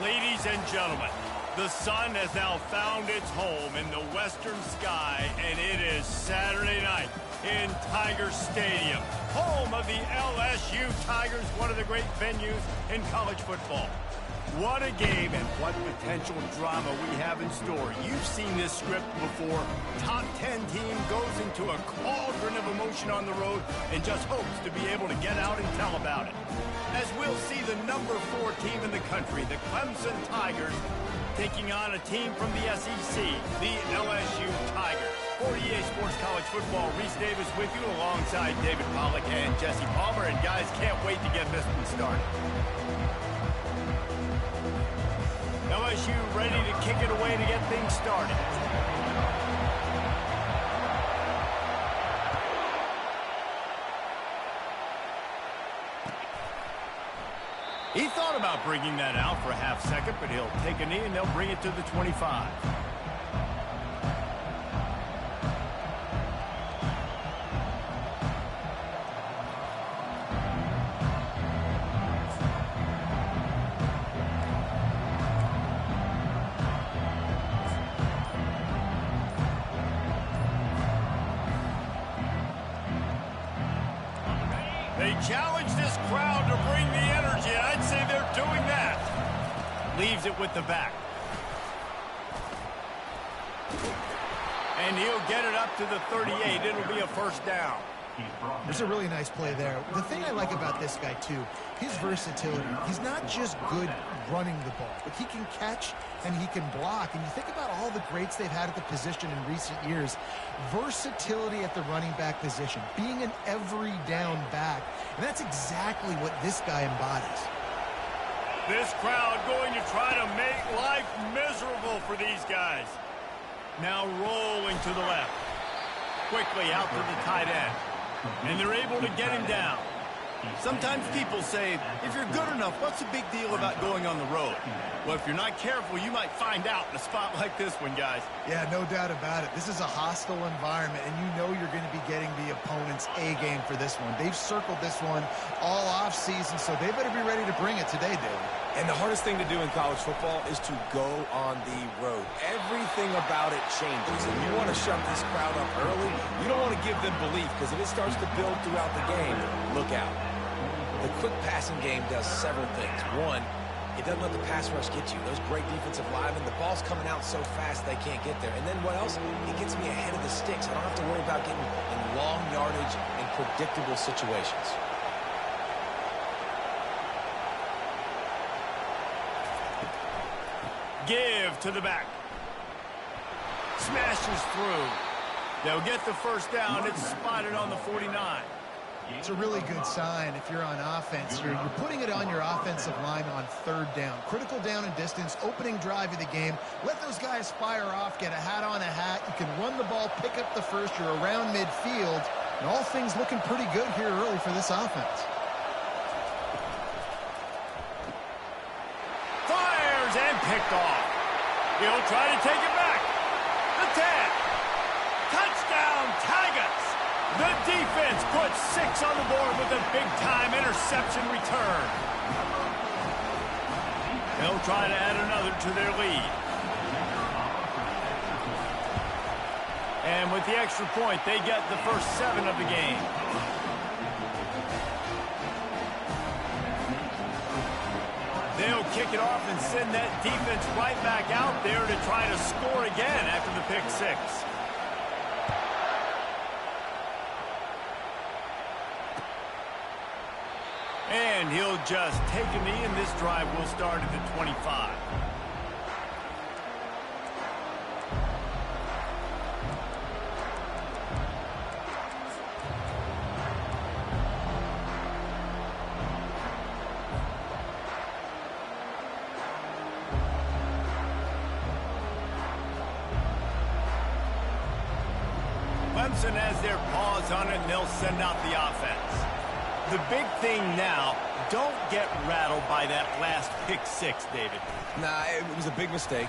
Ladies and gentlemen, the sun has now found its home in the western sky, and it is Saturday night in Tiger Stadium, home of the LSU Tigers, one of the great venues in college football. What a game and what potential drama we have in store. You've seen this script before. Top 10 team goes into a cauldron of emotion on the road and just hopes to be able to get out and tell about it. As we'll see the number 4 team in the country, the Clemson Tigers, taking on a team from the SEC, the LSU Tigers. For EA Sports College Football, Reese Davis with you alongside David Pollack and Jesse Palmer. And guys, can't wait to get this one started. LSU ready to kick it away to get things started. He thought about bringing that out for a half second, but he'll take a knee and they'll bring it to the 25. They challenge this crowd to bring the energy, and I'd say they're doing that. Leaves it with the back. And he'll get it up to the 38. It'll be a first down. There's a really nice play there. The thing I like about this guy, too, his versatility. He's not just good running the ball, but he can catch and he can block. And you think about all the greats they've had at the position in recent years. Versatility at the running back position, being an every down back. And that's exactly what this guy embodies. This crowd going to try to make life miserable for these guys. Now rolling to the left. Quickly out to the tight end. And they're able to get him down. Sometimes people say, if you're good enough, what's the big deal about going on the road? Well, if you're not careful, you might find out in a spot like this one, guys. Yeah, no doubt about it. This is a hostile environment, and you know you're going to be getting the opponent's A-game for this one. They've circled this one all off-season, so they better be ready to bring it today, David. And the hardest thing to do in college football is to go on the road. Everything about it changes, and you want to shut this crowd up early. You don't want to give them belief, because if it starts to build throughout the game, look out. The quick passing game does several things. One, it doesn't let the pass rush get you. Those great defensive linemen, the ball's coming out so fast they can't get there. And then what else? It gets me ahead of the sticks. I don't have to worry about getting in long yardage and predictable situations. Give to the back. Smashes through. They'll get the first down. It's spotted on the 49. It's a really good sign if you're on offense here. You're putting it on your offensive line on third down. Critical down and distance, opening drive of the game. Let those guys fire off, get a hat on a hat. You can run the ball, pick up the first. You're around midfield. And all things looking pretty good here early for this offense. Fires and picked off. He'll try to take it back. The 10. Touchdown, Tigers. The defense puts 6 on the board with a big-time interception return. They'll try to add another to their lead. And with the extra point, they get the first 7 of the game. They'll kick it off and send that defense right back out there to try to score again after the pick 6. And he'll just take a knee, and this drive will start at the 25. Clemson has their paws on it, and they'll send out the offense. The big thing now, don't get rattled by that last pick 6, David. Nah, it was a big mistake.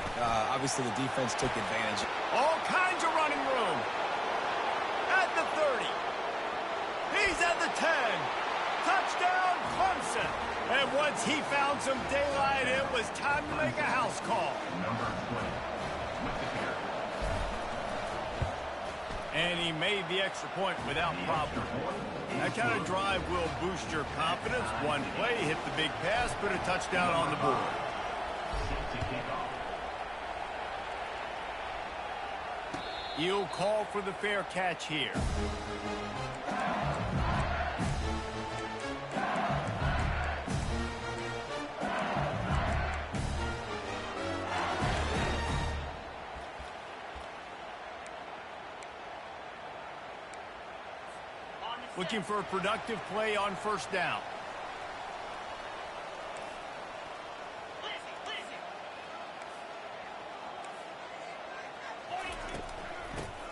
Obviously, the defense took advantage. All kinds of running room. At the 30. He's at the 10. Touchdown, Clemson. And once he found some daylight, it was time to make a house call. And he made the extra point without problem. That kind of drive will boost your confidence. One play, hit the big pass, put a touchdown on the board. He'll call for the fair catch here. Looking for a productive play on first down.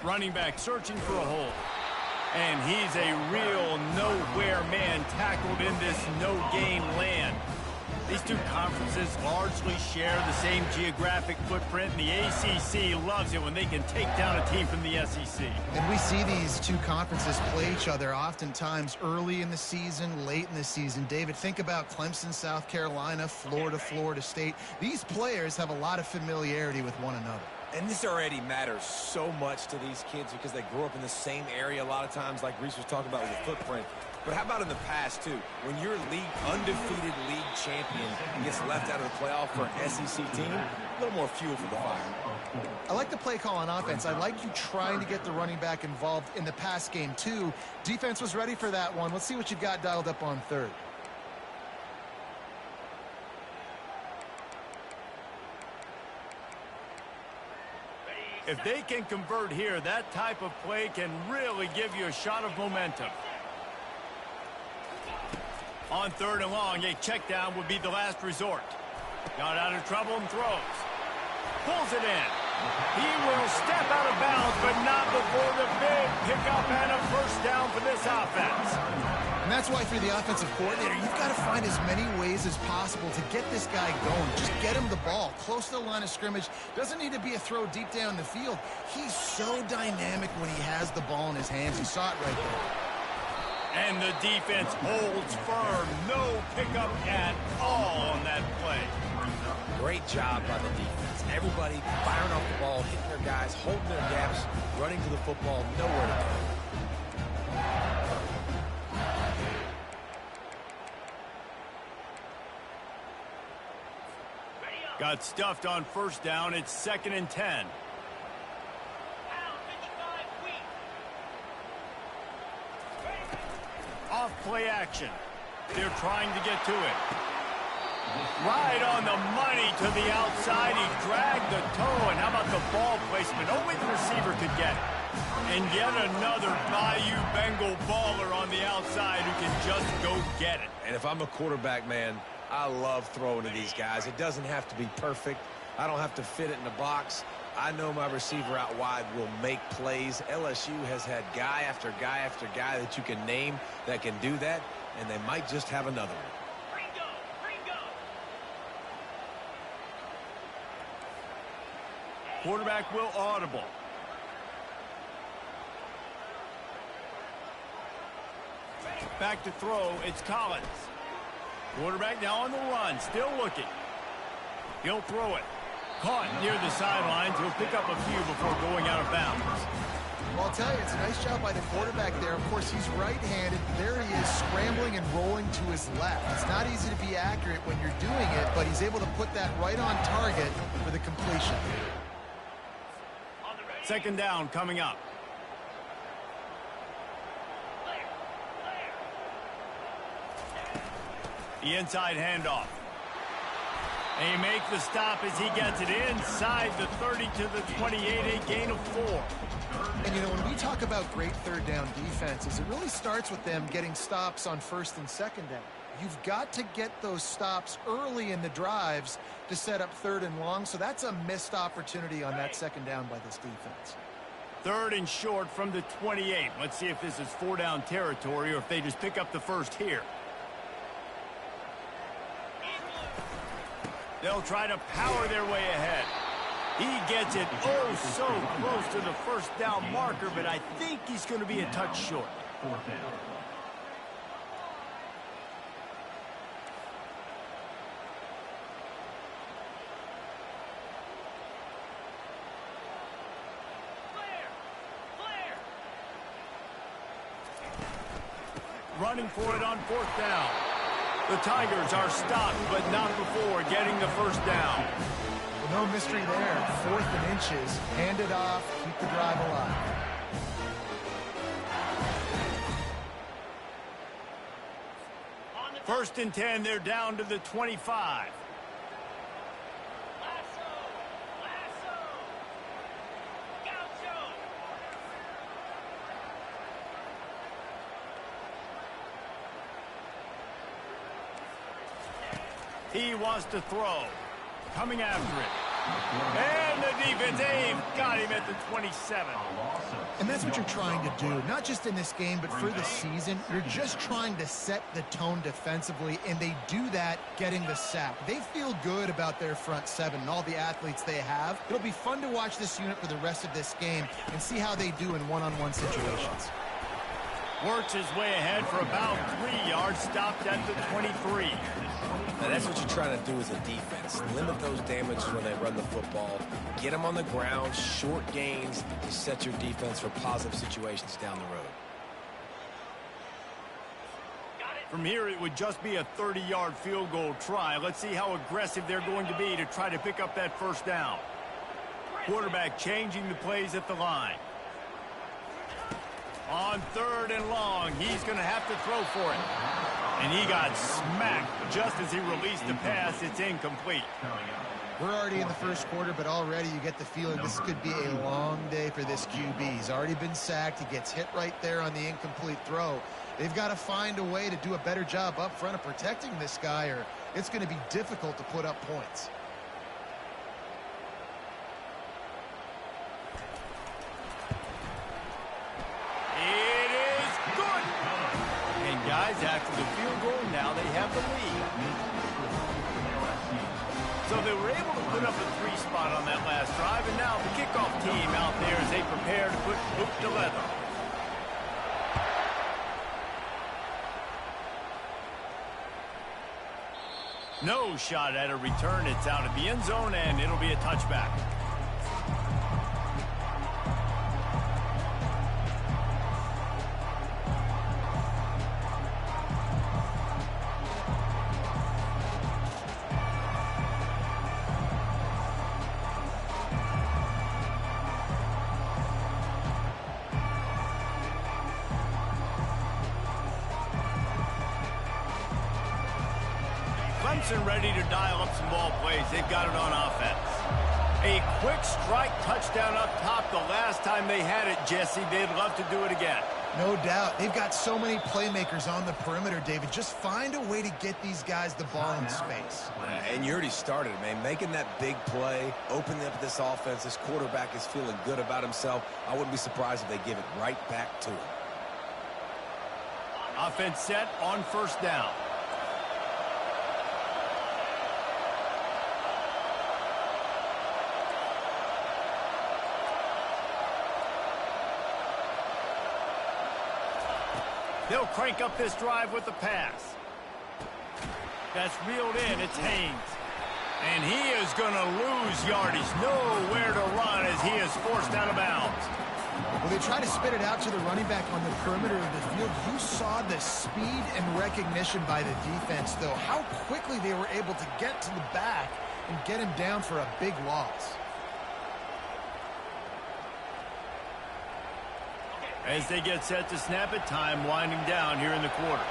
Running back searching for a hole. And he's a real nowhere man tackled in this no-gain land. These two conferences largely share the same geographic footprint, and the ACC loves it when they can take down a team from the SEC. And we see these two conferences play each other oftentimes early in the season, late in the season. David, think about Clemson, South Carolina, Florida, Florida State. These players have a lot of familiarity with one another. And this already matters so much to these kids because they grew up in the same area a lot of times, like Reese was talking about with the footprint. But how about in the past, too? When your undefeated league champion gets left out of the playoff for an SEC team, a little more fuel for the fire. I like the play call on offense. I like you trying to get the running back involved in the pass game, too. Defense was ready for that one. Let's see what you've got dialed up on third. If they can convert here, that type of play can really give you a shot of momentum. On third and long, a check down would be the last resort. Got out of trouble and throws. Pulls it in. He will step out of bounds, but not before the big pickup and a first down for this offense. And that's why, for the offensive coordinator, you've got to find as many ways as possible to get this guy going. Just get him the ball close to the line of scrimmage. Doesn't need to be a throw deep down the field. He's so dynamic when he has the ball in his hands. You saw it right there. And the defense holds firm. No pickup at all on that play. Great job by the defense. Everybody firing off the ball, hitting their guys, holding their gaps, running to the football, nowhere to go. Got stuffed on first down. It's 2nd and 10. Off play action. They're trying to get to it. Right on the money to the outside. He dragged the toe. And how about the ball placement? Only the receiver could get it. And yet another Bayou Bengal baller on the outside who can just go get it. And if I'm a quarterback, man, I love throwing to these guys. It doesn't have to be perfect. I don't have to fit it in the box. I know my receiver out wide will make plays. LSU has had guy after guy after guy that you can name that can do that, and they might just have another one. Quarterback will audible. Back to throw, it's Collins. Quarterback now on the run, still looking. He'll throw it. Caught near the sidelines. He'll pick up a few before going out of bounds. Well, I'll tell you, it's a nice job by the quarterback there. Of course, he's right-handed. There he is, scrambling and rolling to his left. It's not easy to be accurate when you're doing it, but he's able to put that right on target for the completion. 2nd down coming up. The inside handoff. And he makes the stop as he gets it inside the 30 to the 28, a gain of 4. And, you know, when we talk about great third down defenses, it really starts with them getting stops on 1st and 2nd down. You've got to get those stops early in the drives to set up 3rd and long, so that's a missed opportunity on that 2nd down by this defense. 3rd and short from the 28. Let's see if this is 4-down territory or if they just pick up the first here. They'll try to power their way ahead. He gets it oh so close to the first down marker, but I think he's going to be a touch short. running for it on 4th down. The Tigers are stopped, but not before getting the 1st down. Well, no mystery there. 4th and inches. Hand it off. Keep the drive alive. First and 10, they're down to the 25. He wants to throw. Coming after it. And the defense aim got him at the 27. And that's what you're trying to do, not just in this game, but for the season. You're just trying to set the tone defensively, and they do that getting the sack. They feel good about their front seven and all the athletes they have. It'll be fun to watch this unit for the rest of this game and see how they do in one-on-one situations. Works his way ahead for about 3 yards, stopped at the 23. Now that's what you're trying to do as a defense. Limit those damages when they run the football. Get them on the ground, short gains to set your defense for positive situations down the road. From here, it would just be a 30-yard field goal try. Let's see how aggressive they're going to be to try to pick up that 1st down. Quarterback changing the plays at the line. On 3rd and long, he's going to have to throw for it. And he got smacked just as he released the pass. It's incomplete. We're already in the 1st quarter, but already you get the feeling this could be a long day for this QB. He's already been sacked. He gets hit right there on the incomplete throw. They've got to find a way to do a better job up front of protecting this guy, or it's going to be difficult to put up points. Guys, after the field goal, now they have the lead. So they were able to put up a 3 spot on that last drive, and now the kickoff team out there as they prepare to put boot to leather. No shot at a return. It's out of the end zone, and it'll be a touchback. Clemson ready to dial up some ball plays. They've got it on offense. A quick strike touchdown up top the last time they had it, Jesse. They'd love to do it again. No doubt. They've got so many playmakers on the perimeter, David. Just find a way to get these guys the ball in space. And you already started, man. Making that big play, opening up this offense. This quarterback is feeling good about himself. I wouldn't be surprised if they give it right back to him. Offense set on 1st down. They'll crank up this drive with the pass. That's reeled in. It's Haynes. And he is going to lose yardage. Nowhere to run as he is forced out of bounds. Well, they try to spit it out to the running back on the perimeter of the field. You saw the speed and recognition by the defense, though. How quickly they were able to get to the back and get him down for a big loss. As they get set to snap it, time winding down here in the quarter.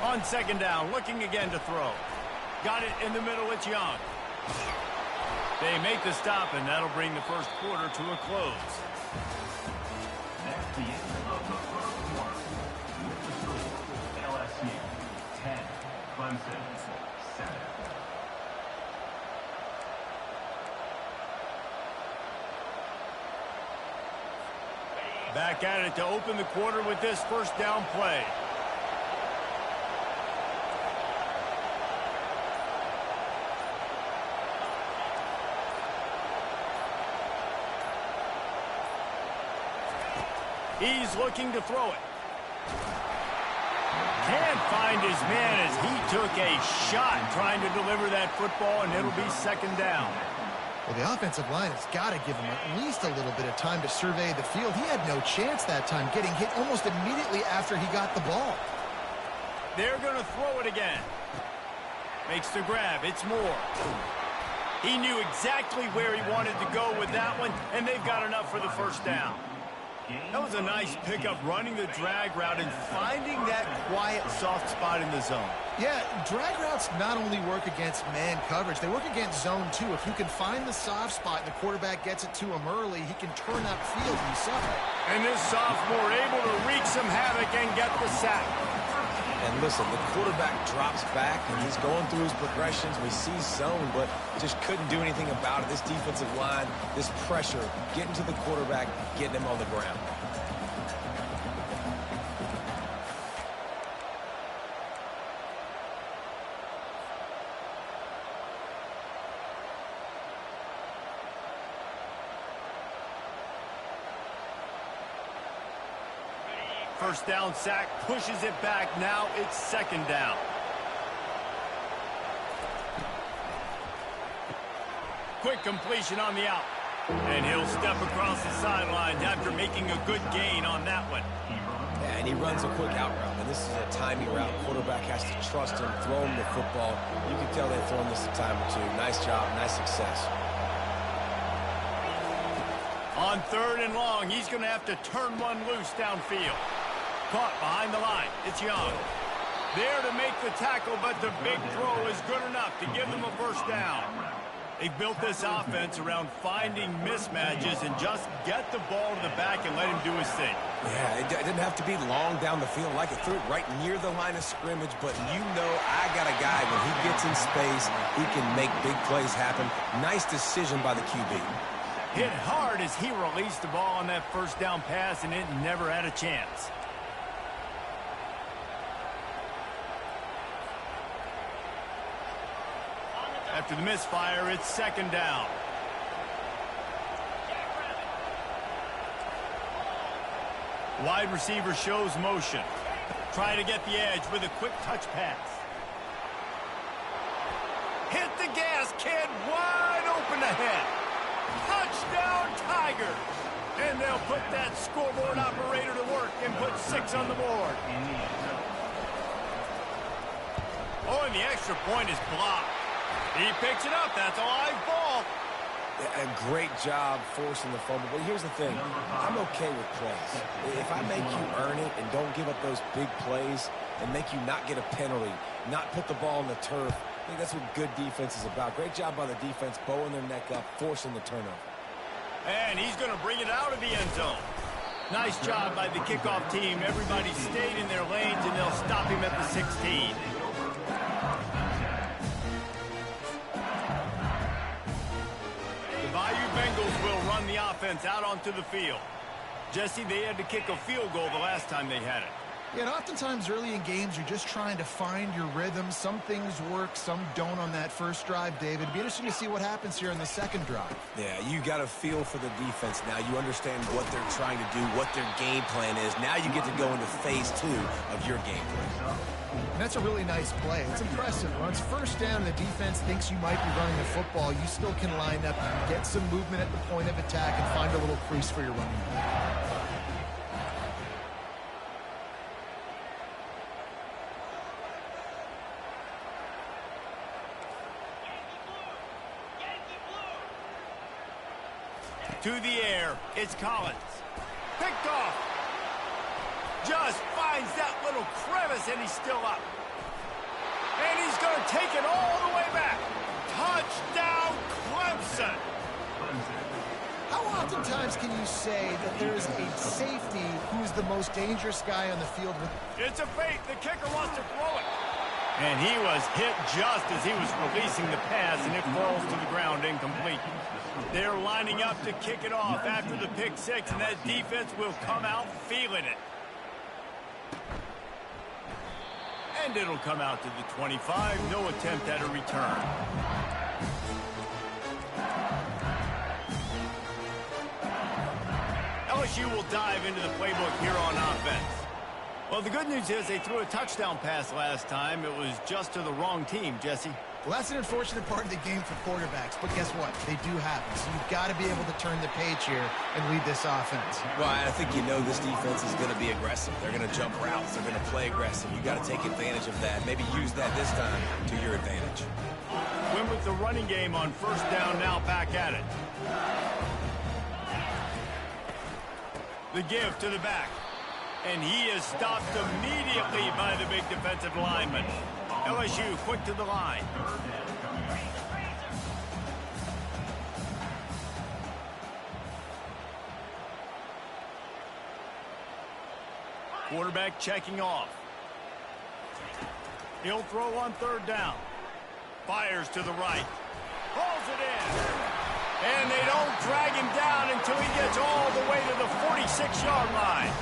On 2nd down, looking again to throw. Got it in the middle, it's Young. They make the stop, and that'll bring the 1st quarter to a close. That's the end of the 1st quarter. With the score, LSU 10, Clemson 7. Back at it to open the quarter with this 1st down play. He's looking to throw it. Can't find his man as he took a shot trying to deliver that football, and it'll be 2nd down. Well, the offensive line has got to give him at least a little bit of time to survey the field. He had no chance that time, getting hit almost immediately after he got the ball. They're going to throw it again. Makes the grab. It's Moore. He knew exactly where he wanted to go with that one, and they've got enough for the first down. That was a nice pickup, running the drag route and finding that quiet, soft spot in the zone. Yeah, drag routes not only work against man coverage, they work against zone too. If you can find the soft spot and the quarterback gets it to him early, he can turn up field and suffer. And this sophomore able to wreak some havoc and get the sack. And listen, the quarterback drops back, and he's going through his progressions. We see zone, but just couldn't do anything about it. This defensive line, this pressure, getting to the quarterback, getting him on the ground. First down sack, pushes it back. Now it's second down. Quick completion on the out. And he'll step across the sideline after making a good gain on that one. Yeah, and he runs a quick out route. And this is a timing route. Quarterback has to trust him, throw him the football. You can tell they've thrown this a time or two. Nice job, nice success. On third and long, he's going to have to turn one loose downfield. Caught behind the line. It's Young. There to make the tackle, but the big throw is good enough to give them a first down. They've built this offense around finding mismatches and just get the ball to the back and let him do his thing. Yeah, it didn't have to be long down the field. Like it threw it right near the line of scrimmage, but you know I got a guy, when he gets in space, he can make big plays happen. Nice decision by the QB. Hit hard as he released the ball on that first down pass, and it never had a chance. After the misfire, it's second down. Wide receiver shows motion. Trying to get the edge with a quick touch pass. Hit the gas, kid. Wide open ahead. Touchdown, Tiger. And they'll put that scoreboard operator to work and put 6 on the board. Oh, and the extra point is blocked. He picks it up. That's a live ball. A great job forcing the fumble. But here's the thing. I'm okay with plays. If I make you earn it and don't give up those big plays and make you not get a penalty, not put the ball on the turf, I think that's what good defense is about. Great job by the defense, bowing their neck up, forcing the turnover. And he's going to bring it out of the end zone. Nice job by the kickoff team. Everybody stayed in their lanes, and they'll stop him at the 16. Bayou Bengals will run the offense out onto the field. Jesse, they had to kick a field goal the last time they had it. Yeah, and oftentimes early in games, you're just trying to find your rhythm. Some things work, some don't on that first drive, David. It'd be interesting to see what happens here in the second drive. Yeah, you got a feel for the defense now. You understand what they're trying to do, what their game plan is. Now you get to go into phase 2 of your game plan. And that's a really nice play. It's impressive. When it's first down and the defense thinks you might be running the football, you still can line up, get some movement at the point of attack, and find a little crease for your running back. To the air, it's Collins. Picked off. Just finds that little crevice, and he's still up. And he's going to take it all the way back. Touchdown, Clemson. How oftentimes can you say that there's a safety who's the most dangerous guy on the field? It's a fake. The kicker wants to throw it. And he was hit just as he was releasing the pass, and it falls to the ground incomplete. They're lining up to kick it off after the pick 6, and that defense will come out feeling it. And it'll come out to the 25. No attempt at a return. LSU will dive into the playbook here on offense. Well, the good news is they threw a touchdown pass last time. It was just to the wrong team, Jesse. Well, that's an unfortunate part of the game for quarterbacks, but guess what? They do have it. So you've got to be able to turn the page here and lead this offense. Well, I think you know this defense is going to be aggressive. They're going to jump routes. They're going to play aggressive. You got to take advantage of that. Maybe use that this time to your advantage. Win with the running game on first down, now back at it. The give to the back. And he is stopped immediately by the big defensive lineman. LSU quick to the line. Quarterback checking off. He'll throw on third down. Fires to the right. Pulls it in. And they don't drag him down until he gets all the way to the 46-yard line.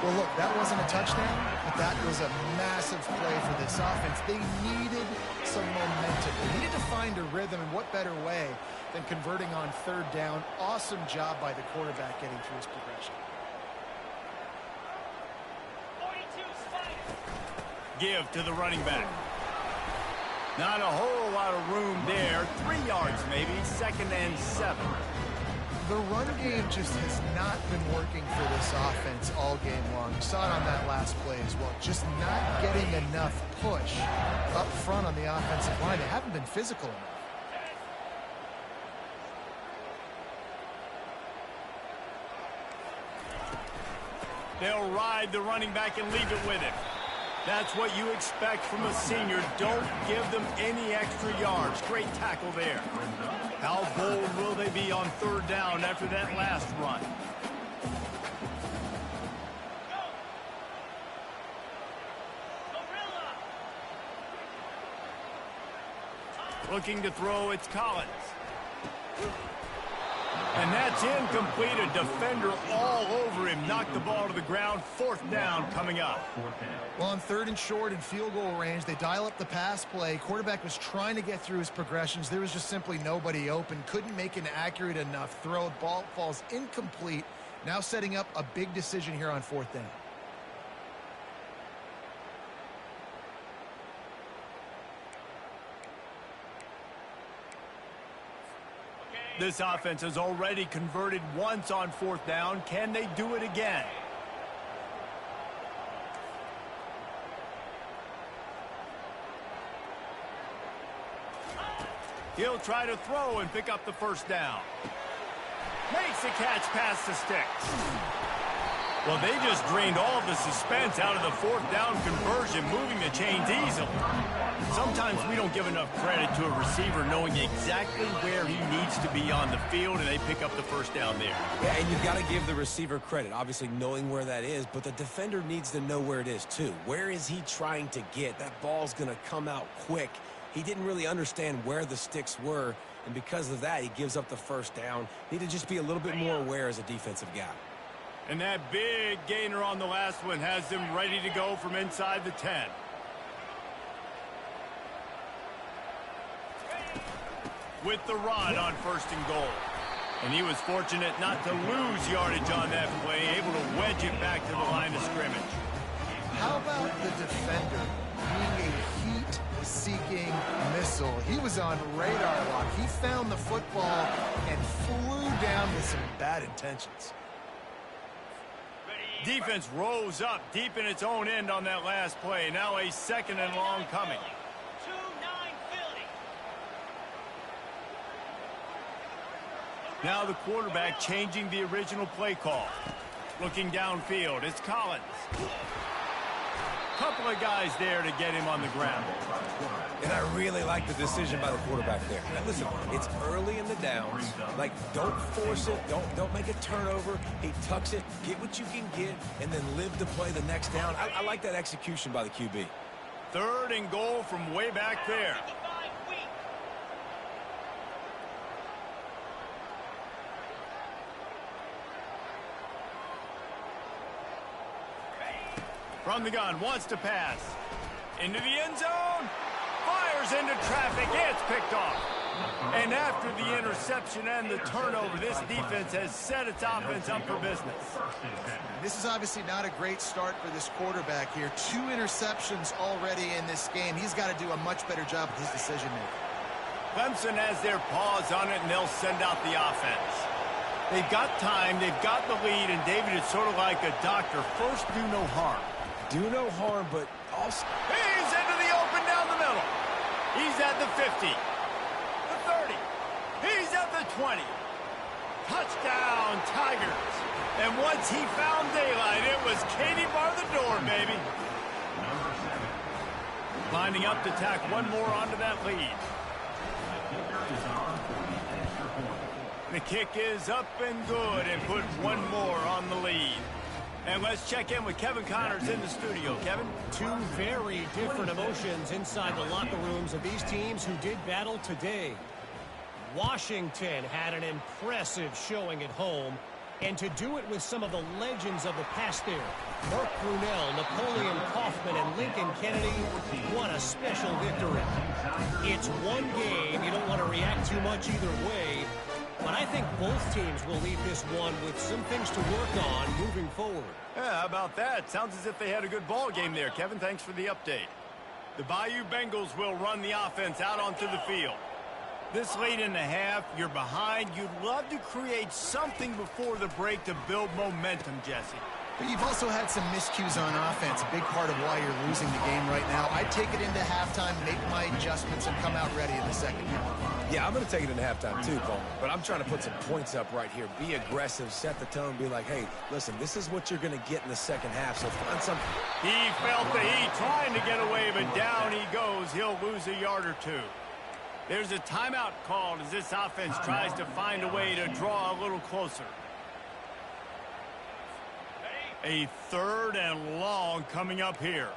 Well, look, that wasn't a touchdown, but that was a massive play for this offense. They needed some momentum. They needed to find a rhythm, and what better way than converting on third down. Awesome job by the quarterback getting through his progression. Give to the running back. Not a whole lot of room there. 3 yards maybe, 2nd and 7. The run game just has not been working for this offense all game long. You saw it on that last play as well. Just not getting enough push up front on the offensive line. They haven't been physical enough. They'll ride the running back and leave it with him. That's what you expect from a senior. Don't give them any extra yards. Great tackle there. How bold will they be on third down after that last run? Looking to throw, it's Collins. And that's incomplete. A defender all over him. Knocked the ball to the ground. 4th down coming up. Well, on 3rd and short and field goal range, they dial up the pass play. Quarterback was trying to get through his progressions. There was just simply nobody open. Couldn't make an accurate enough throw. Ball falls incomplete. Now setting up a big decision here on 4th down. This offense has already converted once on 4th down. Can they do it again? He'll try to throw and pick up the 1st down. Makes the catch past the sticks. Well, they just drained all of the suspense out of the 4th down conversion, moving the chains easily. Sometimes we don't give enough credit to a receiver knowing exactly where he needs to be on the field, and they pick up the 1st down there. Yeah, and you've got to give the receiver credit, obviously knowing where that is, but the defender needs to know where it is too. Where is he trying to get? That ball's going to come out quick. He didn't really understand where the sticks were, and because of that, he gives up the 1st down. Need to just be a little bit more aware as a defensive guy. And that big gainer on the last one has them ready to go from inside the 10. With the run on 1st and goal. And he was fortunate not to lose yardage on that play, able to wedge it back to the line of scrimmage. How about the defender being a heat-seeking missile? He was on radar lock. He found the football and flew down with some bad intentions. Defense rose up deep in its own end on that last play. Now a 2nd and long coming. Now the quarterback changing the original play call. Looking downfield, it's Collins. Couple of guys there to get him on the ground. And I really like the decision by the quarterback there. Now listen, it's early in the downs. Like, don't force it. Don't make a turnover. He tucks it, get what you can get, and then live to play the next down. I like that execution by the QB. 3rd and goal from way back there. From the gun, wants to pass. Into the end zone. Fires into traffic. It's picked off. And after the interception and the turnover, this defense has set its offense up for business. This is obviously not a great start for this quarterback here. 2 interceptions already in this game. He's got to do a much better job with his decision-making. Clemson has their paws on it, and they'll send out the offense. They've got time, they've got the lead, and David is sort of like a doctor. First, do no harm. Do no harm, but also... He's into the open down the middle. He's at the 50. The 30. He's at the 20. Touchdown, Tigers. And once he found daylight, it was Katie bar the door, baby. Lining up to tack one more onto that lead. The kick is up and good and put one more on the lead. And let's check in with Kevin Connors in the studio. Kevin? 2 very different emotions inside the locker rooms of these teams who did battle today. Washington had an impressive showing at home, and to do it with some of the legends of the past there. Mark Brunell, Napoleon Kaufman, and Lincoln Kennedy, what a special victory. It's one game. You don't want to react too much either way. But I think both teams will leave this one with some things to work on moving forward. Yeah, how about that? Sounds as if they had a good ball game there. Kevin, thanks for the update. The Bayou Bengals will run the offense out onto the field. This late in the half, you're behind. You'd love to create something before the break to build momentum, Jesse. But you've also had some miscues on offense, a big part of why you're losing the game right now. I'd take it into halftime, make my adjustments, and come out ready in the second half. Yeah, I'm going to take it into halftime too, Cole. But I'm trying to put some points up right here. Be aggressive, set the tone, be like, hey, listen, this is what you're going to get in the second half, so find something. He felt the heat trying to get away, but down he goes. He'll lose a yard or 2. There's a timeout called as this offense tries to find a way to draw a little closer. A 3rd and long coming up here.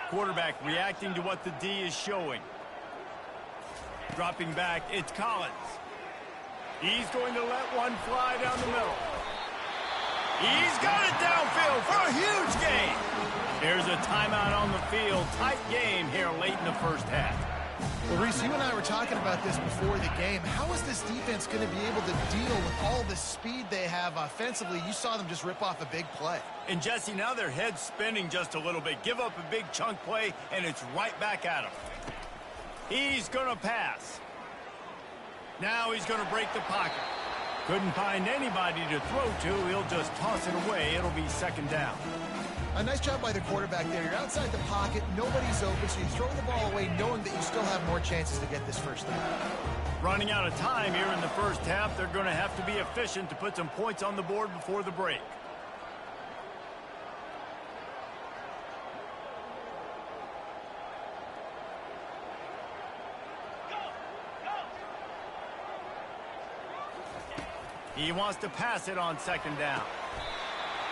Quarterback reacting to what the D is showing. Dropping back, it's Collins. He's going to let one fly down the middle. He's got it downfield for a huge gain. There's a timeout on the field. Tight game here late in the first half. Well, Reese, you and I were talking about this before the game. How is this defense going to be able to deal with all the speed they have offensively? You saw them just rip off a big play. And, Jesse, now their head's spinning just a little bit. Give up a big chunk play, and it's right back at him. He's going to pass. Now he's going to break the pocket. Couldn't find anybody to throw to. He'll just toss it away. It'll be 2nd down. A nice job by the quarterback there. You're outside the pocket. Nobody's open, so you throw the ball away knowing that you still have more chances to get this first down. Running out of time here in the first half. They're going to have to be efficient to put some points on the board before the break. He wants to pass it on 2nd down.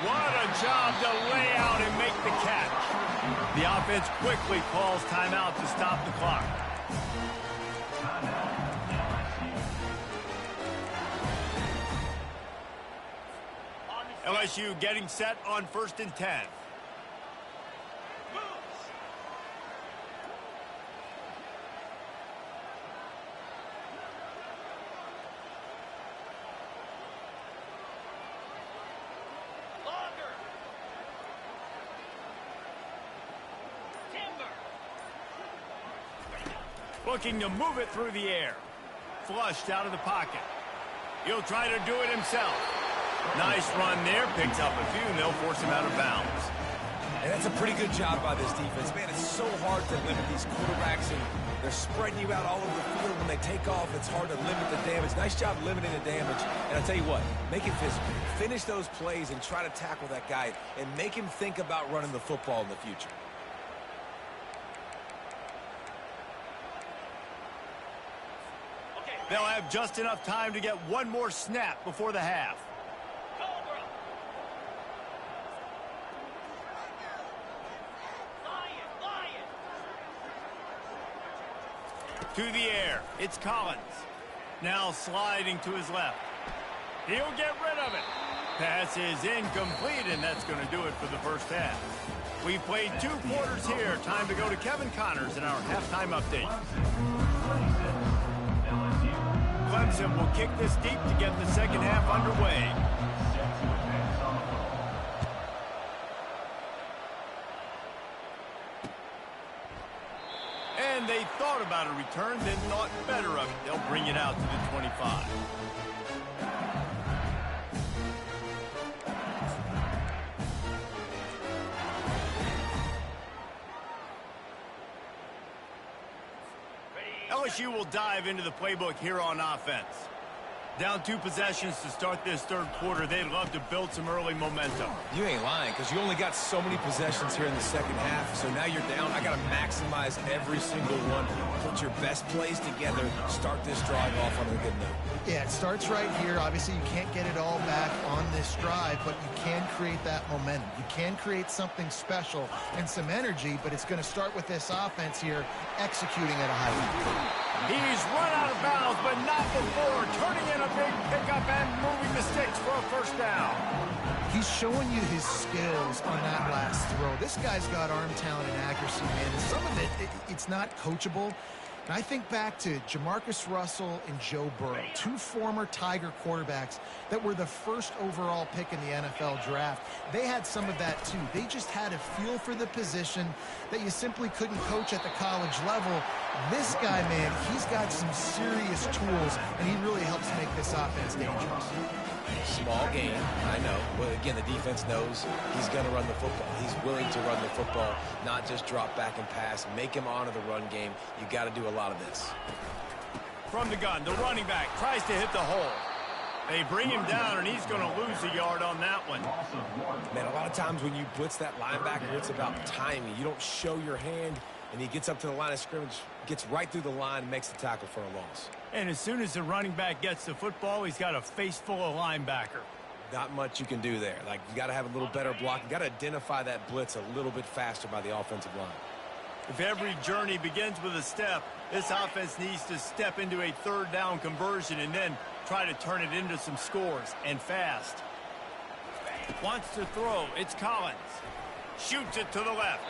What a job to lay out and make the catch. The offense quickly calls timeout to stop the clock. LSU getting set on 1st and 10. Looking to move it through the air. Flushed out of the pocket. He'll try to do it himself. Nice run there. Picks up a few, and they'll force him out of bounds. And that's a pretty good job by this defense. Man, it's so hard to limit these quarterbacks, and they're spreading you out all over the field. When they take off, it's hard to limit the damage. Nice job limiting the damage. And I'll tell you what, make it physical. Finish those plays and try to tackle that guy and make him think about running the football in the future. They'll have just enough time to get one more snap before the half. To the air, it's Collins. Now sliding to his left. He'll get rid of it. Pass is incomplete, and that's going to do it for the first half. We've played 2 quarters here. Time to go to Kevin Connors in our halftime update. Clemson will kick this deep to get the second half underway. And they thought about a return, then thought better of it. They'll bring it out to the 25. LSU will dive into the playbook here on offense. Down 2 possessions to start this third quarter. They'd love to build some early momentum. You ain't lying, because you only got so many possessions here in the second half. So now you're down. I got to maximize every single one. Put your best plays together. Start this drive off on a good note. Yeah, it starts right here. Obviously, you can't get it all back on this drive, but you can create that momentum. You can create something special and some energy, but it's going to start with this offense here executing at a high level. He's run out of bounds, but not before turning in a big pickup and moving the sticks for a first down. He's showing you his skills on that last throw. This guy's got arm talent and accuracy, man. And some of it's not coachable. And I think back to Jamarcus Russell and Joe Burrow, 2 former Tiger quarterbacks that were the first overall pick in the NFL draft. They had some of that too. They just had a feel for the position that you simply couldn't coach at the college level. This guy, man, he's got some serious tools, and he really helps make this offense dangerous. Small game, I know. But again, the defense knows he's going to run the football. He's willing to run the football, not just drop back and pass. Make him honor the run game. You got to do a lot of this. From the gun, the running back tries to hit the hole. They bring him down, and he's going to lose a yard on that one. Man, a lot of times when you blitz that linebacker, it's about timing. You don't show your hand, and he gets up to the line of scrimmage, gets right through the line, and makes the tackle for a loss. And as soon as the running back gets the football, he's got a face full of linebacker. Not much you can do there. Like, you got to have a little better block. You got to identify that blitz a little bit faster by the offensive line. If every journey begins with a step, this offense needs to step into a third down conversion and then try to turn it into some scores, and fast. Wants to throw. It's Collins. Shoots it to the left.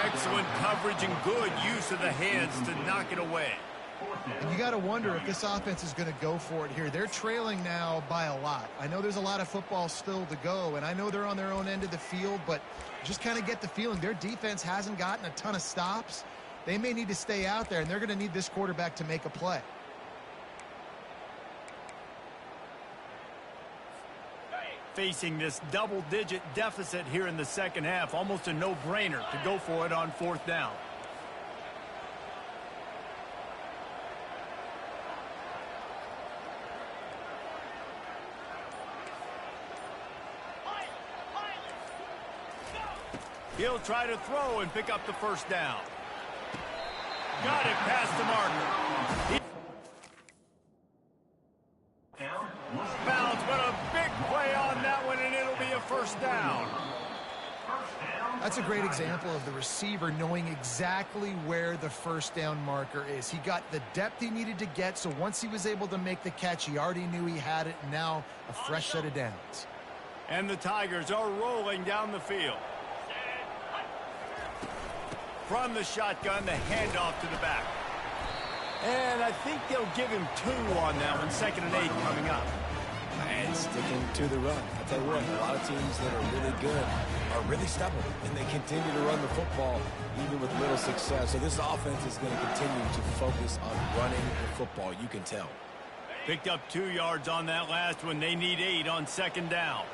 Excellent coverage and good use of the hands to knock it away. And you got to wonder if this offense is going to go for it here. They're trailing now by a lot. I know there's a lot of football still to go, and I know they're on their own end of the field, but just kind of get the feeling their defense hasn't gotten a ton of stops. They may need to stay out there, and they're going to need this quarterback to make a play. Facing this double-digit deficit here in the second half, almost a no-brainer to go for it on fourth down. He'll try to throw and pick up the first down. Got it past the marker. Bounds, but a big play on that one, and it'll be a first down. That's a great example of the receiver knowing exactly where the first down marker is. He got the depth he needed to get, so once he was able to make the catch, he already knew he had it, and now a fresh set of downs. And the Tigers are rolling down the field. From the shotgun, the handoff to the back. And I think they'll give him 2 on that one. 2nd and 8 coming up. And sticking to the run. I tell you what, a lot of teams that are really good are really stubborn, and they continue to run the football even with little success. So this offense is going to continue to focus on running the football. You can tell. Picked up 2 yards on that last one. They need 8 on 2nd down.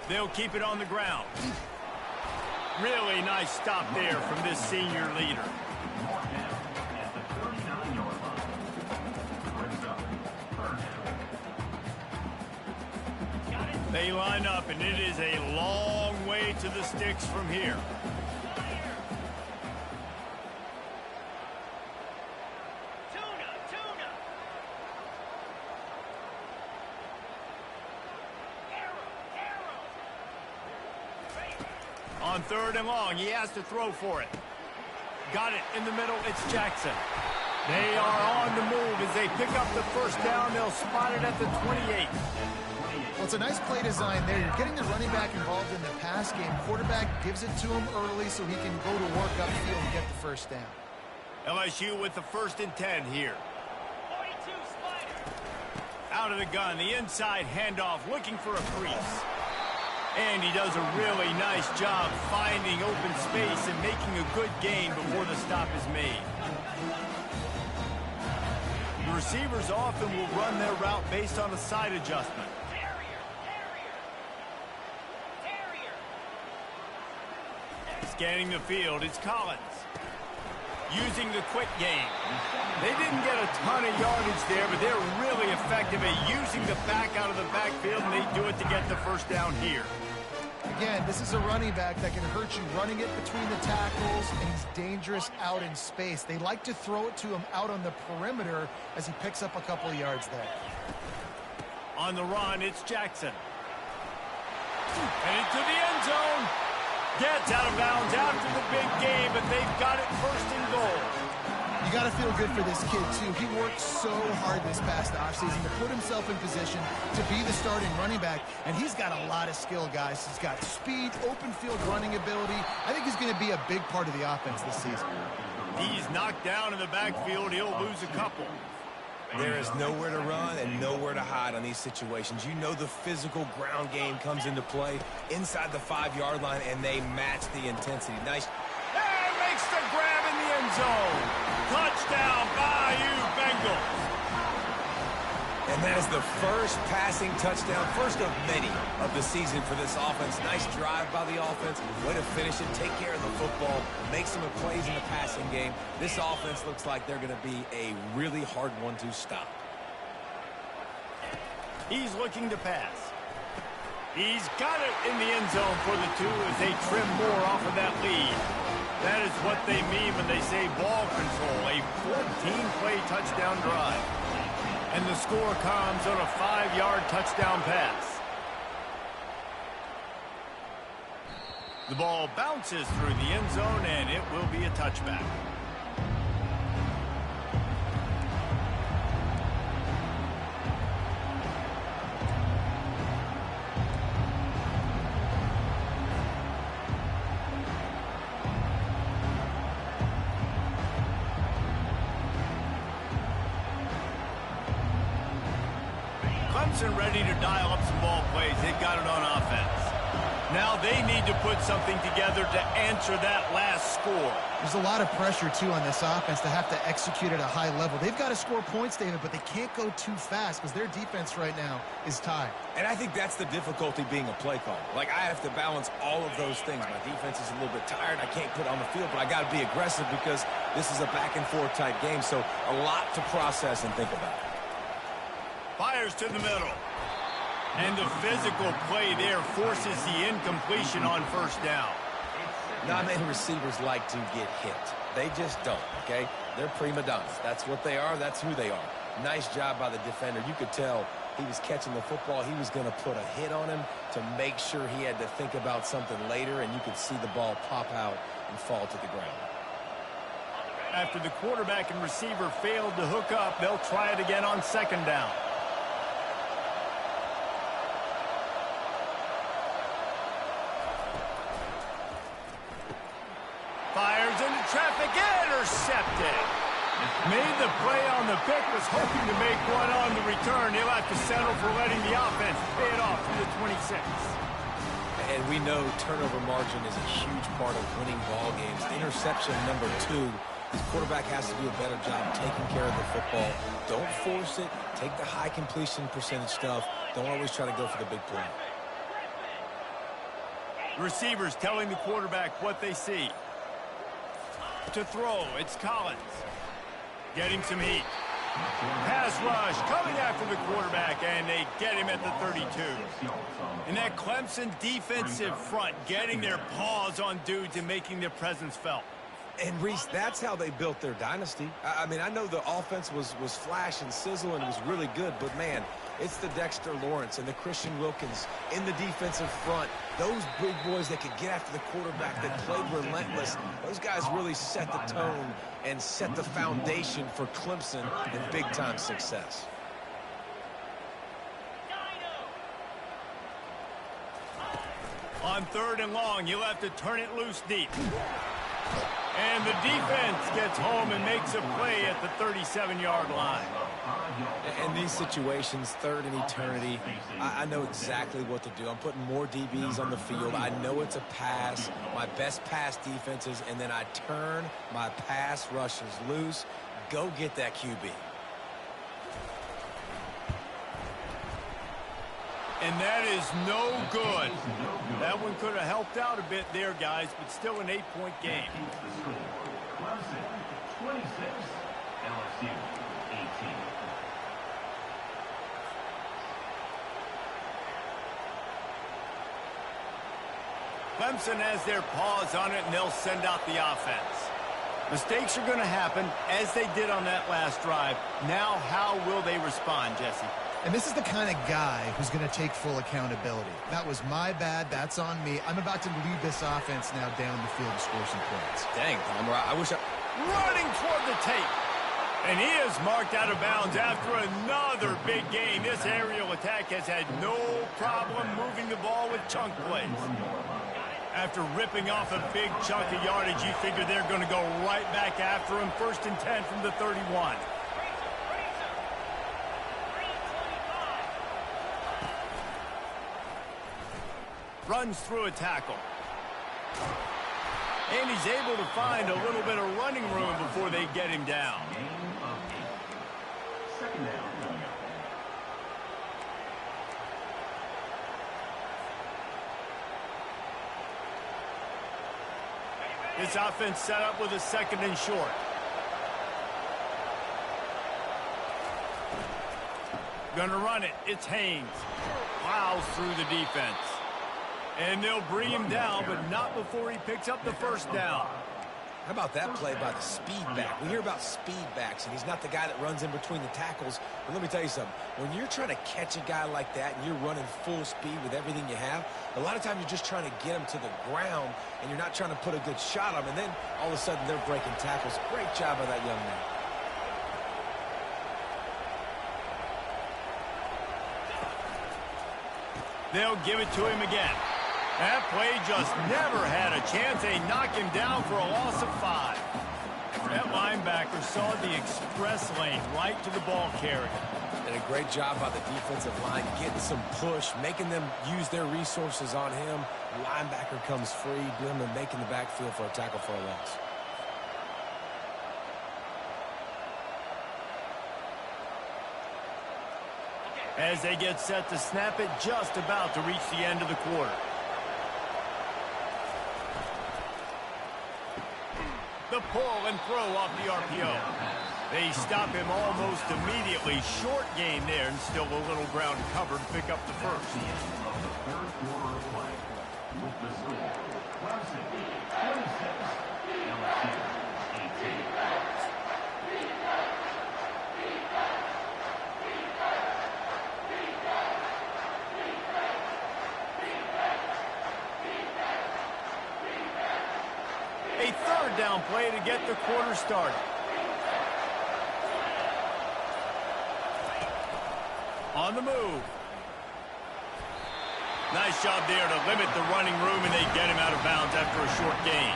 They'll keep it on the ground. Really nice stop there from this senior leader. They line up, and it is a long way to the sticks from here. On 3rd and long, he has to throw for it. Got it in the middle. It's Jackson. They are on the move as they pick up the first down. They'll spot it at the 28. Well, it's a nice play design there. You're getting the running back involved in the pass game. Quarterback gives it to him early so he can go to work upfield and get the first down. LSU with the 1st and 10 here. Out of the gun, the inside handoff, looking for a crease. And he does a really nice job finding open space and making a good gain before the stop is made. The receivers often will run their route based on a side adjustment. Scanning the field, it's Collins. Using the quick game. They didn't get a ton of yardage there, but they're really effective at using the back out of the backfield, and they do it to get the first down here. Again, this is a running back that can hurt you running it between the tackles, and he's dangerous out in space. They like to throw it to him out on the perimeter as he picks up a couple of yards there. On the run, it's Jackson. And into the end zone. Gets out of bounds after the big game, but they've got it 1st and goal. You got to feel good for this kid, too. He worked so hard this past offseason to put himself in position to be the starting running back, and he's got a lot of skill, guys. He's got speed, open field running ability. I think he's going to be a big part of the offense this season. He's knocked down in the backfield. He'll lose a couple. There is nowhere to run and nowhere to hide on these situations. You know the physical ground game comes into play inside the 5-yard line, and they match the intensity. Nice. And makes the grab in the end zone. Touchdown, Bayou Bengals. And that is the first passing touchdown, first of many of the season for this offense. Nice drive by the offense. Way to finish it, take care of the football, make some plays in the passing game. This offense looks like they're going to be a really hard one to stop. He's looking to pass. He's got it in the end zone for the 2 as they trim more off of that lead. That is what they mean when they say ball control, a 14-play touchdown drive. And the score comes on a 5-yard touchdown pass. The ball bounces through the end zone, and it will be a touchback. Clemson ready to dial up some ball plays. They've got it on offense. Now they need to put something together to answer that last score. There's a lot of pressure, too, on this offense to have to execute at a high level. They've got to score points, David, but they can't go too fast because their defense right now is tied. And I think that's the difficulty being a play caller. Like, I have to balance all of those things. My defense is a little bit tired. I can't put it on the field, but I got to be aggressive because this is a back-and-forth type game, so a lot to process and think about. Fires to the middle. And the physical play there forces the incompletion on first down. Not many receivers like to get hit. They just don't, okay? They're prima donnas. That's what they are. That's who they are. Nice job by the defender. You could tell he was catching the football. He was going to put a hit on him to make sure he had to think about something later, and you could see the ball pop out and fall to the ground. After the quarterback and receiver failed to hook up, they'll try it again on second down. Fires into traffic, intercepted. Made the play on the pick, was hoping to make one on the return. He'll have to settle for letting the offense pay it off to the 26. And we know turnover margin is a huge part of winning ball games. Interception number 2. His quarterback has to do a better job taking care of the football. Don't force it. Take the high completion percentage stuff. Don't always try to go for the big play. Receivers telling the quarterback what they see. To throw, it's Collins. Getting some heat. Pass rush coming after the quarterback, and they get him at the 32. And that Clemson defensive front getting their paws on dudes and making their presence felt. And, Reese, that's how they built their dynasty. I mean, I know the offense was flash and sizzle and was really good, but, man, it's the Dexter Lawrence and the Christian Wilkins in the defensive front. Those big boys that could get after the quarterback, that played relentless. Those guys really set the tone and set the foundation for Clemson and big-time success. On 3rd and long, you'll have to turn it loose deep. And the defense gets home and makes a play at the 37-yard line. In these situations, 3rd and eternity, I know exactly what to do. I'm putting more DBs on the field. I know it's a pass, my best pass defenses, and then I turn my pass rushers loose. Go get that QB. And that is no good. That one could have helped out a bit there, guys, but still an 8-point game. Clemson 26, LSU 18. Clemson has their paws on it, and they'll send out the offense. Mistakes are going to happen, as they did on that last drive. Now, how will they respond, Jesse? And this is the kind of guy who's going to take full accountability. That was my bad. That's on me. I'm about to lead this offense now down the field to score some points. Dang, Palmer, I wish I... Running toward the tape. And he is marked out of bounds after another big game. This aerial attack has had no problem moving the ball with chunk plays. After ripping off a big chunk of yardage, you figure they're going to go right back after him. 1st and 10 from the 31. Runs through a tackle. And he's able to find a little bit of running room before they get him down. Game of 8. 2nd down coming up. This offense set up with a 2nd and short. Gonna run it. It's Haynes. Plows through the defense. And they'll bring him down, but not before he picks up the 1st down. How about that play by the speed back? We hear about speed backs, and he's not the guy that runs in between the tackles. But let me tell you something. When you're trying to catch a guy like that and you're running full speed with everything you have, a lot of times you're just trying to get him to the ground, and you're not trying to put a good shot on him. And then all of a sudden they're breaking tackles. Great job by that young man. They'll give it to him again. That play just never had a chance. They knock him down for a loss of 5. That linebacker saw the express lane right to the ball carrier. Did a great job by the defensive line, getting some push, making them use their resources on him. The linebacker comes free, Blim, and making the backfield for a tackle for a loss. As they get set to snap it, just about to reach the end of the quarter. The pull and throw off the RPO. They stop him almost immediately. Short gain there, and still a little ground covered to pick up the 1st. The end of the 3rd quarter of play. With the score, Clemson 26, LSU 18. A 3rd down play to get the quarter started. On the move. Nice job there to limit the running room, and they get him out of bounds after a short gain.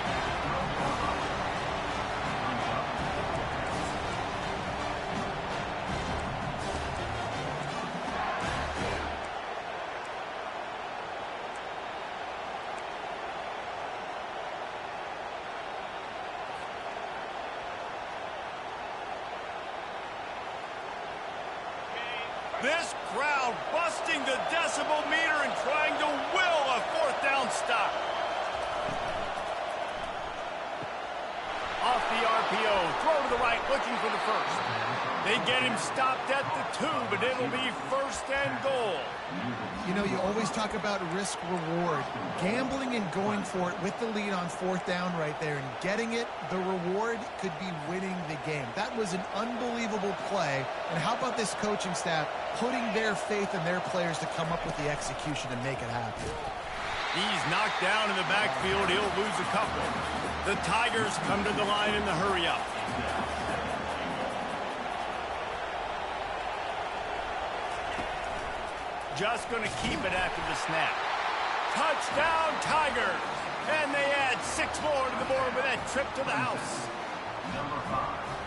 This crowd busting the decibel meter and trying to will a 4th down stop. Off the RPO, throw to the right, looking for the 1st. They get him stopped at the 2, but it'll be 1st and goal. You know, you always talk about risk-reward. Gambling and going for it with the lead on 4th down right there and getting it, the reward could be winning the game. That was an unbelievable play. And how about this coaching staff putting their faith in their players to come up with the execution and make it happen? He's knocked down in the backfield. He'll lose a couple. The Tigers come to the line in the hurry-up. Just going to keep it after the snap. Touchdown, Tigers. And they add 6 more to the board with that trip to the house.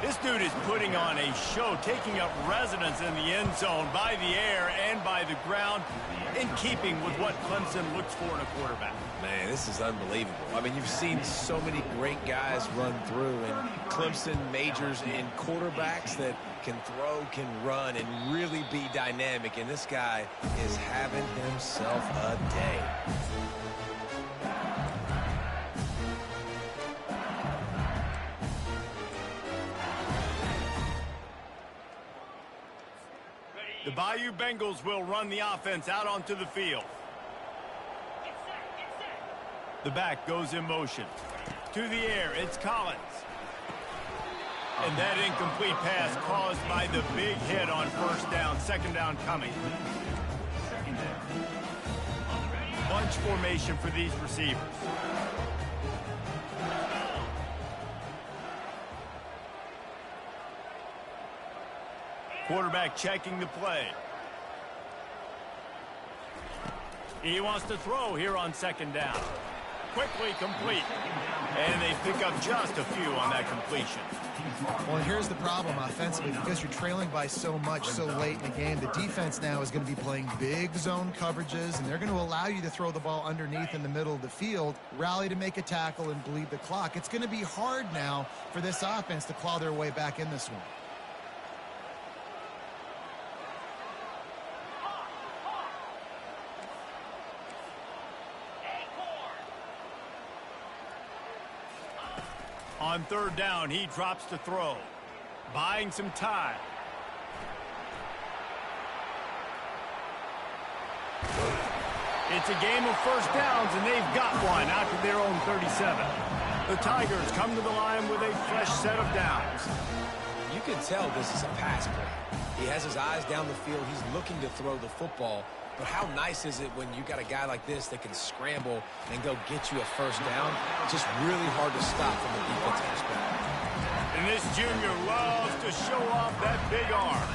This dude is putting on a show, taking up residence in the end zone by the air and by the ground, in keeping with what Clemson looks for in a quarterback. Man, this is unbelievable. I mean, you've seen so many great guys run through, and Clemson majors in quarterbacks that can throw, can run, and really be dynamic. And this guy is having himself a day. The Bayou Bengals will run the offense out onto the field. The back goes in motion. To the air, it's Collins. And that incomplete pass caused by the big hit on first down. Second down coming. Bunch formation for these receivers. Quarterback checking the play. He wants to throw here on second down. Quickly complete. And they pick up just a few on that completion. Well, here's the problem offensively. Because you're trailing by so much so late in the game, the defense now is going to be playing big zone coverages, and they're going to allow you to throw the ball underneath in the middle of the field, rally to make a tackle, and bleed the clock. It's going to be hard now for this offense to claw their way back in this one. On third down, he drops to throw. Buying some time. It's a game of first downs, and they've got one out to their own 37. The Tigers come to the line with a fresh set of downs. You can tell this is a pass play. He has his eyes down the field. He's looking to throw the football. But how nice is it when you got a guy like this that can scramble and go get you a first down? Just really hard to stop from a defensive perspective. And this junior loves to show off that big arm.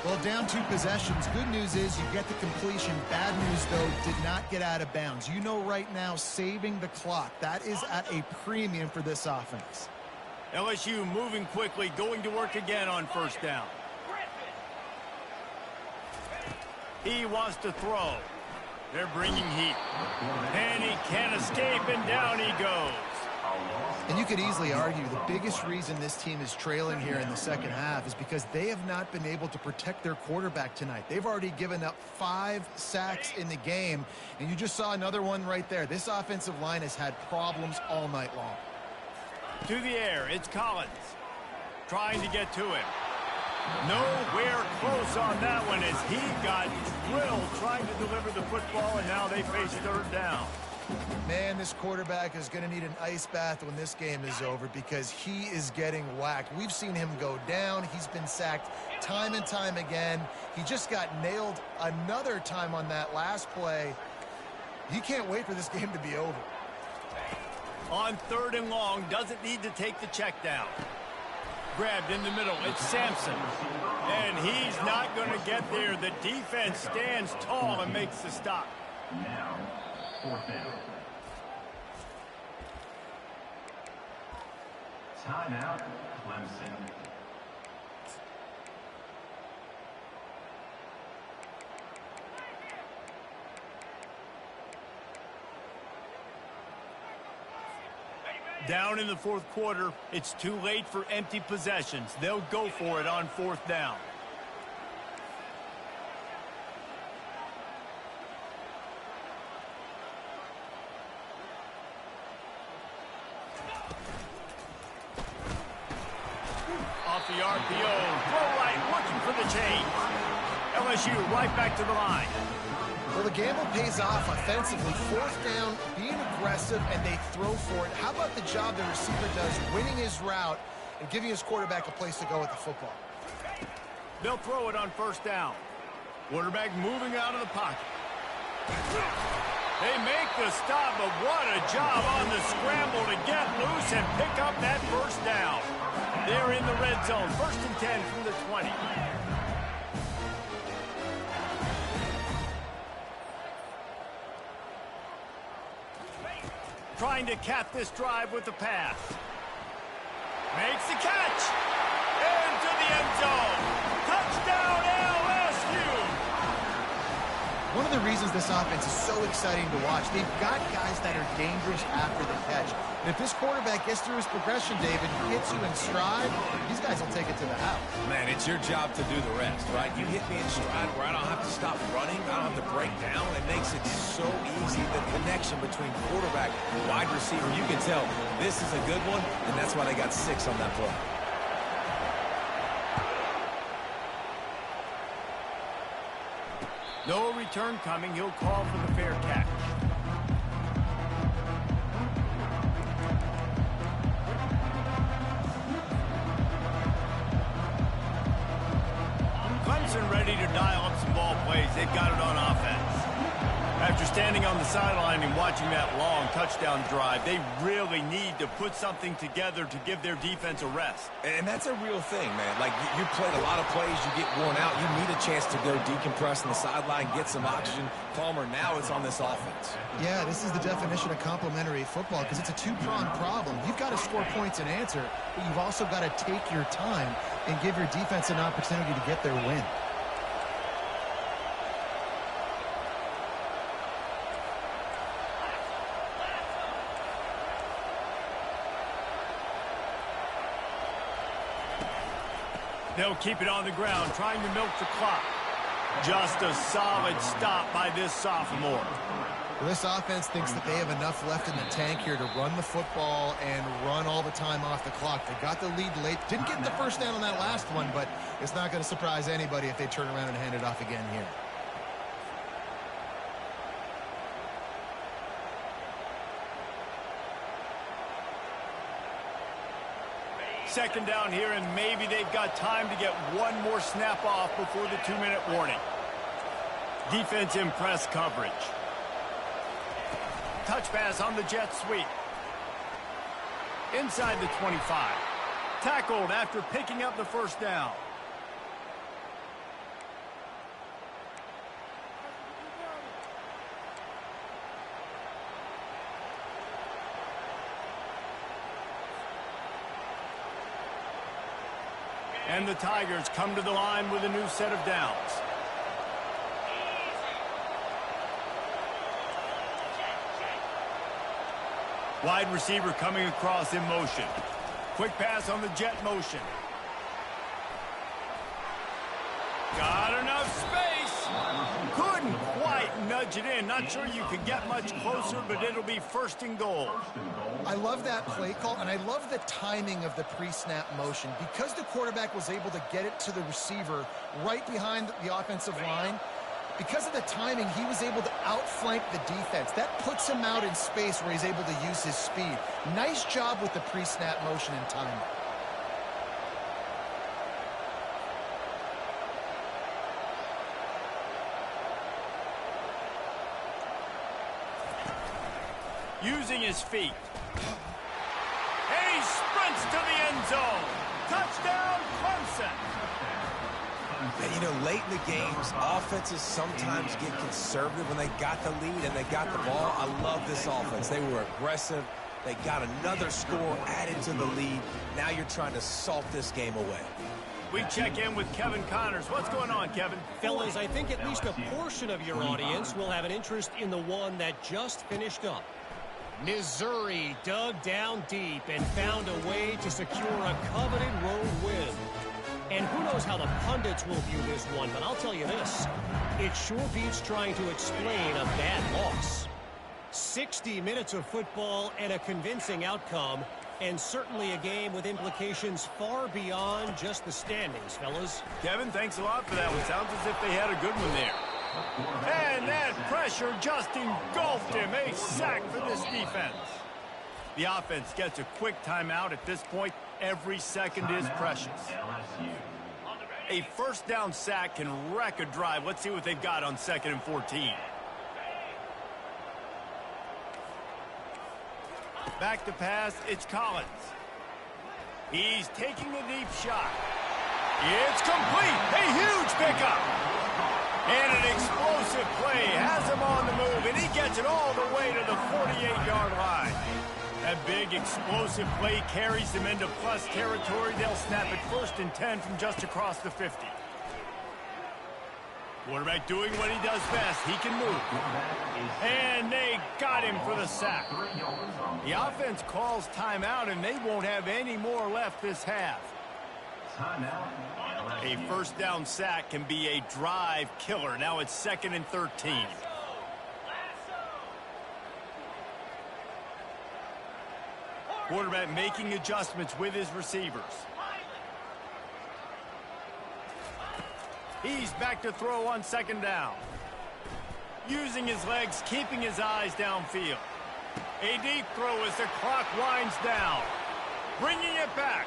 Well, down 2 possessions. Good news is you get the completion. Bad news, though, did not get out of bounds. You know right now, saving the clock. That is at a premium for this offense. LSU moving quickly, going to work again on first down. He wants to throw. They're bringing heat. And he can't escape, and down he goes. And you could easily argue the biggest reason this team is trailing here in the second half is because they have not been able to protect their quarterback tonight. They've already given up 5 sacks in the game, and you just saw another one right there. This offensive line has had problems all night long. To the air, it's Collins. Trying to get to him. Nowhere close on that one as he got drilled trying to deliver the football, and now they face third down. Man, this quarterback is going to need an ice bath when this game is over because he is getting whacked. We've seen him go down. He's been sacked time and time again. He just got nailed another time on that last play. He can't wait for this game to be over. On third and long, doesn't need to take the check down. Grabbed in the middle, it's Sampson. And he's not going to get there. The defense stands tall and makes the stop. Now, fourth down. Timeout, Clemson. Down in the fourth quarter, it's too late for empty possessions. They'll go for it on fourth down. Off the RPO, throw right, looking for the change. LSU right back to the line. Well, the gamble pays off offensively. Fourth down, being aggressive, and they throw for it. How about the job the receiver does, winning his route and giving his quarterback a place to go with the football? They'll throw it on first down. Quarterback moving out of the pocket. They make the stop, but what a job on the scramble to get loose and pick up that first down. They're in the red zone. 1st and 10 from the 20. trying to cap this drive with the pass. Makes the catch. Into the end zone. Touchdown LSU. One of the reasons this offense is so exciting to watch, they've got guys that are dangerous after the catch. And if this quarterback gets through his progression, David, hits you in stride, these guys will take it to the house. Man, it's your job to do the rest, right? You hit me in stride where I don't have to stop running, I don't have to break down. It makes it so easy, the connection between quarterback and wide receiver. You can tell this is a good one, and that's why they got 6 on that play. No return coming. He'll call for the fair catch. Clemson ready to dial up some ball plays. They've got it on offense. After standing on the sideline and watching that long touchdown drive, they really need to put something together to give their defense a rest. And that's a real thing, man. Like, you played a lot of plays, you get worn out. You need a chance to go decompress on the sideline, get some oxygen. Palmer, now it's on this offense. Yeah, this is the definition of complementary football because it's a two-pronged problem. You've got to score points and answer, but you've also got to take your time and give your defense an opportunity to get their win. They'll keep it on the ground, trying to milk the clock. Just a solid stop by this sophomore. Well, this offense thinks that they have enough left in the tank here to run the football and run all the time off the clock. They got the lead late. Didn't get the first down on that last one, but it's not going to surprise anybody if they turn around and hand it off again here. Second down here, and maybe they've got time to get one more snap off before the 2-minute warning. Defense in press coverage. Touch pass on the jet sweep. Inside the 25. Tackled after picking up the first down. And the Tigers come to the line with a new set of downs. Wide receiver coming across in motion. Quick pass on the jet motion. Got enough space. Couldn't quite nudge it in. Not sure you could get much closer, but it'll be 1st and goal. I love that play call, and I love the timing of the pre-snap motion. Because the quarterback was able to get it to the receiver right behind the offensive line, because of the timing, he was able to outflank the defense. That puts him out in space where he's able to use his speed. Nice job with the pre-snap motion and timing. Using his feet. And he sprints to the end zone. Touchdown, Clemson. And, you know, late in the games, offenses sometimes get conservative when they got the lead and they got the ball. I love this offense. They were aggressive. They got another score added to the lead. Now you're trying to salt this game away. We check in with Kevin Connors. What's going on, Kevin? Fellas, I think at least a portion of your audience will have an interest in the one that just finished up. Missouri dug down deep and found a way to secure a coveted road win. And who knows how the pundits will view this one, but I'll tell you this. It sure beats trying to explain a bad loss. 60 minutes of football and a convincing outcome, and certainly a game with implications far beyond just the standings, fellas. Kevin, thanks a lot for that one. Sounds as if they had a good one there. And that pressure just engulfed him. A sack for this defense. The offense gets a quick timeout. At this point, every second is precious. A 1st down sack can wreck a drive. Let's see what they've got on 2nd and 14. Back to pass, it's Collins. He's taking a deep shot. It's complete. A huge pickup. And an explosive play has him on the move, and he gets it all the way to the 48-yard line. That big explosive play carries them into plus territory. They'll snap it 1st and 10 from just across the 50. Quarterback doing what he does best. He can move. And they got him for the sack. The offense calls timeout, and they won't have any more left this half. A 1st down sack can be a drive killer. Now it's 2nd and 13. Quarterback making adjustments with his receivers. He's back to throw on 2nd down. Using his legs, keeping his eyes downfield. A deep throw as the clock winds down. Bringing it back.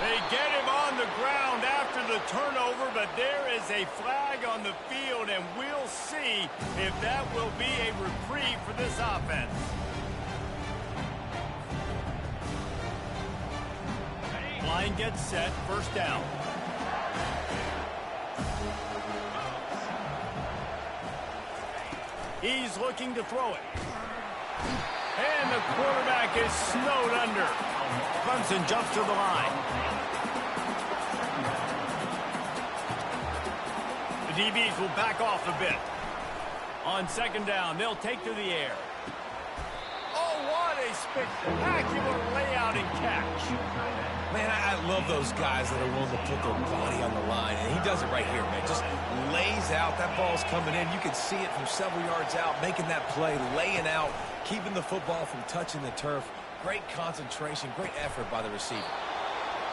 They get him on the ground after the turnover, but there is a flag on the field, and we'll see if that will be a reprieve for this offense. Line gets set, 1st down. He's looking to throw it. And the quarterback is snowed under. Clemson jumps to the line. The DBs will back off a bit. On 2nd down, they'll take to the air. Oh, what a spectacular layout and catch. Man, I love those guys that are willing to put their body on the line, and he does it right here, man. Just lays out. That ball's coming in. You can see it from several yards out, making that play, laying out, keeping the football from touching the turf. Great concentration, great effort by the receiver.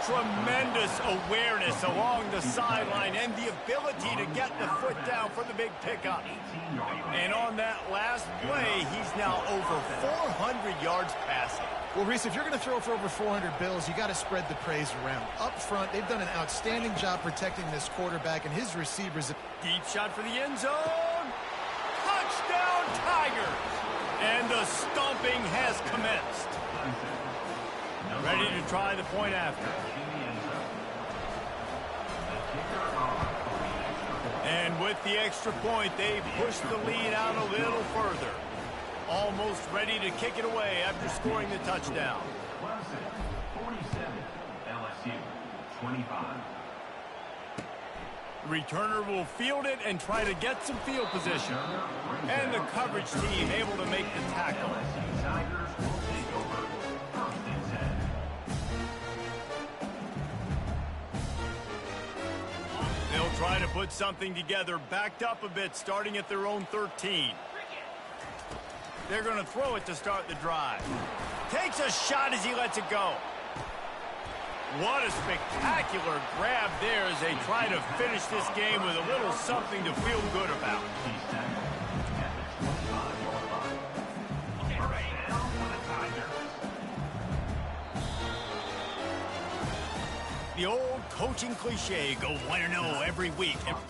Tremendous awareness along the sideline and the ability to get the foot down for the big pickup. And on that last play, he's now over 400 yards passing. Well, Reese, if you're going to throw for over 400 bills, you got to spread the praise around. Up front, they've done an outstanding job protecting this quarterback and his receivers. Deep shot for the end zone. Touchdown, Tigers. And the stomping has commenced. Ready to try the point after. And with the extra point, they push the lead out a little further. Almost ready to kick it away after scoring the touchdown. Clemson, 47. LSU, 25. The returner will field it and try to get some field position. And the coverage team able to make the tackle. LSU Tigers will take over 1st and 10. They'll try to put something together, backed up a bit, starting at their own 13. They're going to throw it to start the drive. Takes a shot as he lets it go. What a spectacular grab there as they try to finish this game with a little something to feel good about. The old coaching cliche, go 1-0 every week.